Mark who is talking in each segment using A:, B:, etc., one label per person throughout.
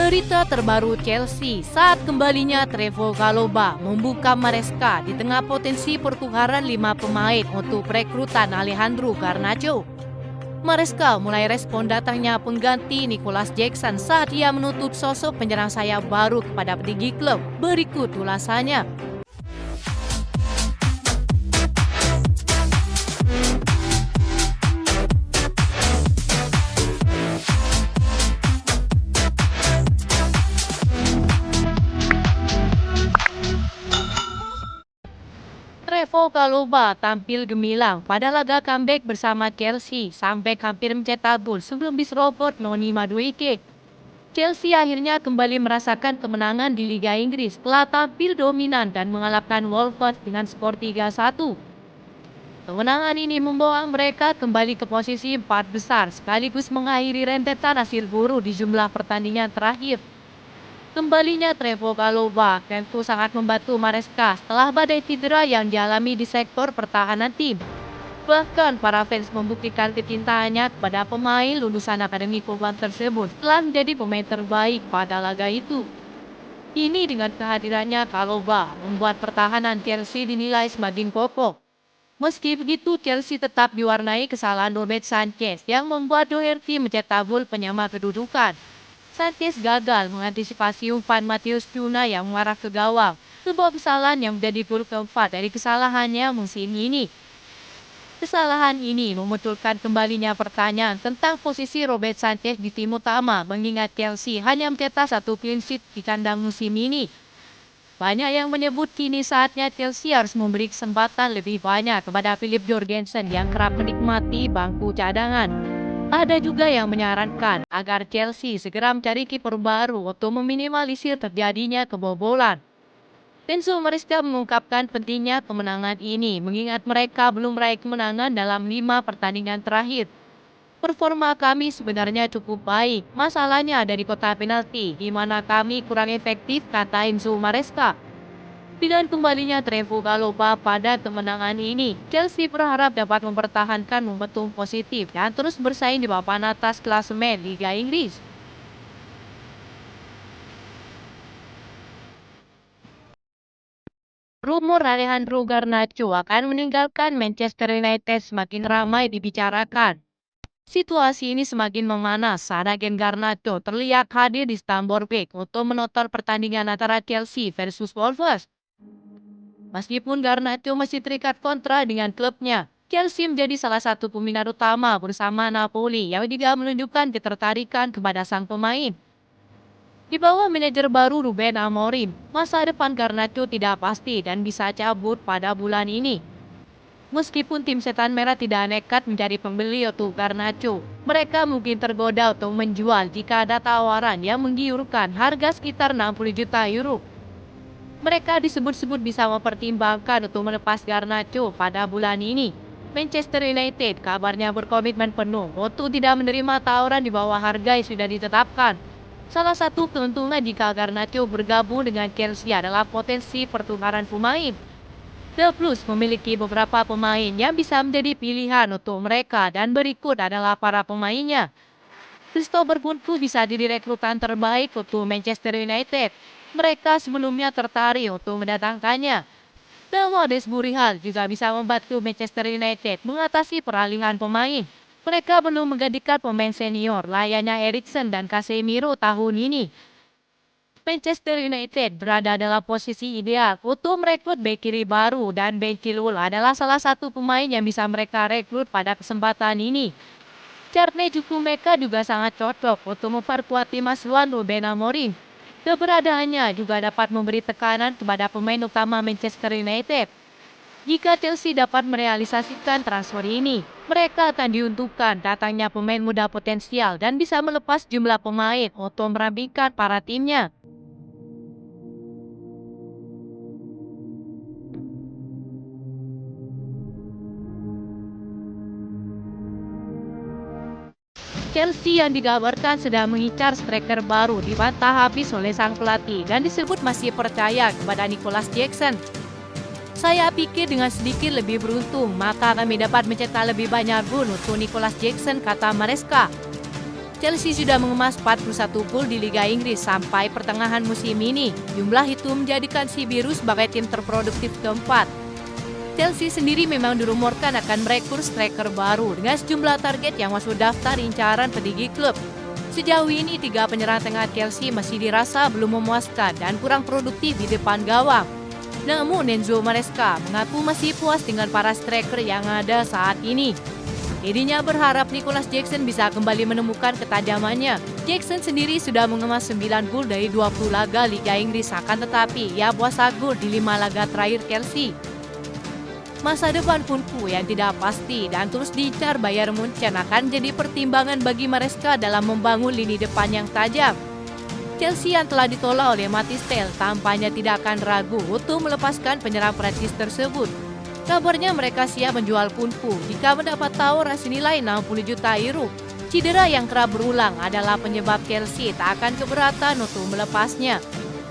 A: Berita terbaru Chelsea saat kembalinya Trevoh Chalobah membuka Maresca di tengah potensi pertukaran 5 pemain untuk perekrutan Alejandro Garnacho. Maresca mulai respon datangnya pengganti Nicholas Jackson saat ia menuntut sosok penyerang sayap baru kepada petinggi klub. Berikut ulasannya. Trevoh Chalobah tampil gemilang pada laga comeback bersama Chelsea sampai hampir mencetak gol sebelum bis Robert Noni Madueke. Chelsea akhirnya kembali merasakan kemenangan di Liga Inggris setelah tampil dominan dan mengalahkan Wolves dengan skor 3-1. Kemenangan ini membawa mereka kembali ke posisi 4 besar sekaligus mengakhiri rentetan hasil buruk di jumlah pertandingan terakhir. Kembalinya Trevoh Chalobah tentu sangat membantu Maresca setelah badai cedera yang dialami di sektor pertahanan tim. Bahkan para fans membuktikan kecintaannya kepada pemain lulusan Akademi Koban tersebut telah menjadi pemain terbaik pada laga itu. Ini dengan kehadirannya Chalobah membuat pertahanan Chelsea dinilai semakin kokoh. Meski begitu, Chelsea tetap diwarnai kesalahan Robert Sanchez yang membuat Doherty mencetak gol penyama kedudukan. Sanchez gagal mengantisipasi umpan Matheus Cunha yang mengarah ke gawang, sebuah kesalahan yang menjadi gol keempat dari kesalahannya musim ini. Kesalahan ini memunculkan kembalinya pertanyaan tentang posisi Robert Sanchez di tim utama, mengingat Chelsea hanya mencetak 1 clean sheet di kandang musim ini. Banyak yang menyebut kini saatnya Chelsea harus memberi kesempatan lebih banyak kepada Philip Jorgensen yang kerap menikmati bangku cadangan. Ada juga yang menyarankan agar Chelsea segera mencari kiper baru untuk meminimalisir terjadinya kebobolan. Enzo Maresca mengungkapkan pentingnya kemenangan ini mengingat mereka belum meraih kemenangan dalam 5 pertandingan terakhir. Performa kami sebenarnya cukup baik, masalahnya ada di kotak penalti di mana kami kurang efektif, kata Enzo Maresca. Dengan kembalinya Trevoh Chalobah pada kemenangan ini, Chelsea berharap dapat mempertahankan momentum positif dan terus bersaing di papan atas klasemen Liga Inggris. Rumor Alejandro Garnacho akan meninggalkan Manchester United semakin ramai dibicarakan. Situasi ini semakin memanas saat agen Garnacho terlihat hadir di Stamford Bridge untuk menonton pertandingan antara Chelsea versus Wolves. Meskipun Garnacho masih terikat kontrak dengan klubnya, Chelsea menjadi salah satu peminat utama bersama Napoli yang juga menunjukkan ketertarikan kepada sang pemain. Di bawah manajer baru Ruben Amorim, masa depan Garnacho tidak pasti dan bisa cabut pada bulan ini. Meskipun tim Setan Merah tidak nekat mencari pembeli untuk Garnacho, mereka mungkin tergoda untuk menjual jika ada tawaran yang menggiurkan harga sekitar 60 juta euro. Mereka disebut-sebut bisa mempertimbangkan untuk melepas Garnacho pada bulan ini. Manchester United kabarnya berkomitmen penuh untuk tidak menerima tawaran di bawah harga yang sudah ditetapkan. Salah satu keuntungan jika Garnacho bergabung dengan Chelsea adalah potensi pertukaran pemain. The Blues memiliki beberapa pemain yang bisa menjadi pilihan untuk mereka dan berikut adalah para pemainnya. Christopher Kunku bisa jadi rekrutan terbaik untuk Manchester United. Mereka sebelumnya tertarik untuk mendatangkannya. Dan Desbury Hall juga bisa membantu Manchester United mengatasi peralihan pemain. Mereka belum menggantikan pemain senior layaknya Eriksen dan Casemiro tahun ini. Manchester United berada dalam posisi ideal untuk merekrut bek kiri baru dan Ben Chilwell adalah salah satu pemain yang bisa mereka rekrut pada kesempatan ini. Carne Chukwuemeka juga sangat cocok untuk memperkuat tim asuhan Ruben Amorim. Keberadaannya juga dapat memberi tekanan kepada pemain utama Manchester United. Jika Chelsea dapat merealisasikan transfer ini, mereka akan diuntungkan datangnya pemain muda potensial dan bisa melepas jumlah pemain untuk merampingkan para timnya. Chelsea yang dikabarkan sedang mengincar striker baru dibantah habis oleh sang pelatih dan disebut masih percaya kepada Nicholas Jackson. Saya pikir dengan sedikit lebih beruntung, maka kami dapat mencetak lebih banyak gol untuk Nicholas Jackson, kata Maresca. Chelsea sudah mengemas 41 gol di Liga Inggris sampai pertengahan musim ini. Jumlah itu menjadikan si biru sebagai tim terproduktif keempat. Chelsea sendiri memang dirumorkan akan merekrut striker baru dengan sejumlah target yang masuk daftar incaran petinggi klub. Sejauh ini 3 penyerang tengah Chelsea masih dirasa belum memuaskan dan kurang produktif di depan gawang. Namun Enzo Maresca mengaku masih puas dengan para striker yang ada saat ini. Dirinya berharap Nicholas Jackson bisa kembali menemukan ketajamannya. Jackson sendiri sudah mengemas 9 gol dari 20 laga Liga Inggris, akan tetapi ia puasa gol di 5 laga terakhir Chelsea. Masa depan Kunku yang tidak pasti dan terus diincar Bayern Munchen akan jadi pertimbangan bagi Maresca dalam membangun lini depan yang tajam. Chelsea yang telah ditolak oleh Mathys Tel tampaknya tidak akan ragu untuk melepaskan penyerang Prancis tersebut. Kabarnya mereka siap menjual Kunku jika mendapat tawaran senilai 60 juta euro. Cedera yang kerap berulang adalah penyebab Chelsea tak akan keberatan untuk melepasnya.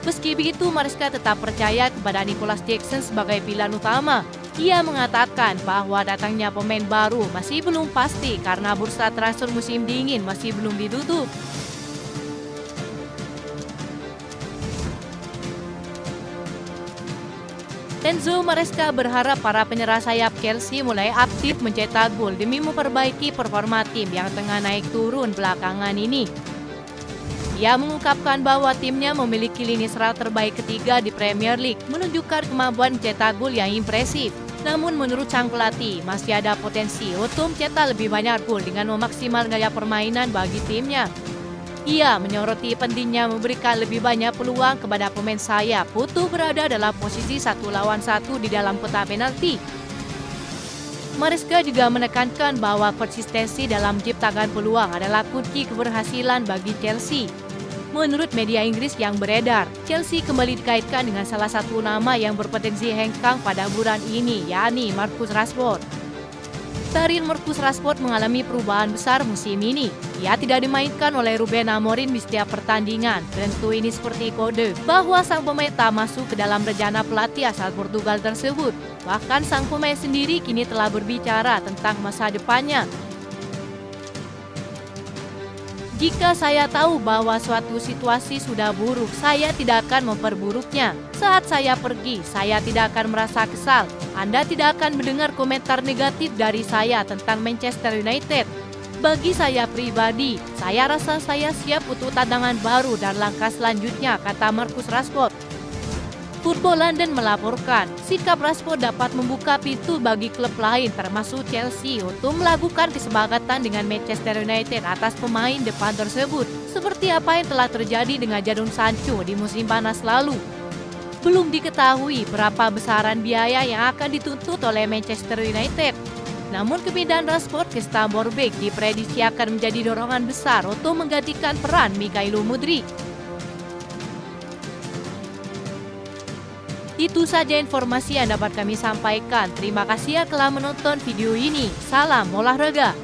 A: Meski begitu, Maresca tetap percaya kepada Nicholas Jackson sebagai pilihan utama. Ia mengatakan bahwa datangnya pemain baru masih belum pasti karena bursa transfer musim dingin masih belum ditutup. Enzo Maresca berharap para penyerang sayap Chelsea mulai aktif mencetak gol demi memperbaiki performa tim yang tengah naik turun belakangan ini. Ia mengungkapkan bahwa timnya memiliki lini serang terbaik ketiga di Premier League, menunjukkan kemampuan mencetak gol yang impresif. Namun menurut sang pelatih, masih ada potensi untuk mencetak lebih banyak gol dengan memaksimalkan gaya permainan bagi timnya. Ia menyoroti pentingnya memberikan lebih banyak peluang kepada pemain sayap untuk berada dalam posisi 1 lawan 1 di dalam kotak penalti. Maresca juga menekankan bahwa konsistensi dalam menciptakan peluang adalah kunci keberhasilan bagi Chelsea. Menurut media Inggris yang beredar, Chelsea kembali dikaitkan dengan salah satu nama yang berpotensi hengkang pada bulan ini, yakni Marcus Rashford. Karir Marcus Rashford mengalami perubahan besar musim ini. Ia tidak dimainkan oleh Ruben Amorim di setiap pertandingan. Tentu ini seperti kode bahwa sang pemain tak masuk ke dalam rencana pelatih asal Portugal tersebut. Bahkan sang pemain sendiri kini telah berbicara tentang masa depannya. Jika saya tahu bahwa suatu situasi sudah buruk, saya tidak akan memperburuknya. Saat saya pergi, saya tidak akan merasa kesal. Anda tidak akan mendengar komentar negatif dari saya tentang Manchester United. Bagi saya pribadi, saya rasa saya siap untuk tantangan baru dan langkah selanjutnya, kata Marcus Rashford. Football London melaporkan, sikap Rashford dapat membuka pintu bagi klub lain termasuk Chelsea untuk melakukan kesepakatan dengan Manchester United atas pemain depan tersebut, seperti apa yang telah terjadi dengan Jadon Sancho di musim panas lalu. Belum diketahui berapa besaran biaya yang akan dituntut oleh Manchester United. Namun kepindahan Rashford ke Stamford Bridge diprediksi akan menjadi dorongan besar untuk menggantikan peran Mikhailo Mudryk. Itu saja informasi yang dapat kami sampaikan. Terima kasih telah menonton video ini. Salam olahraga.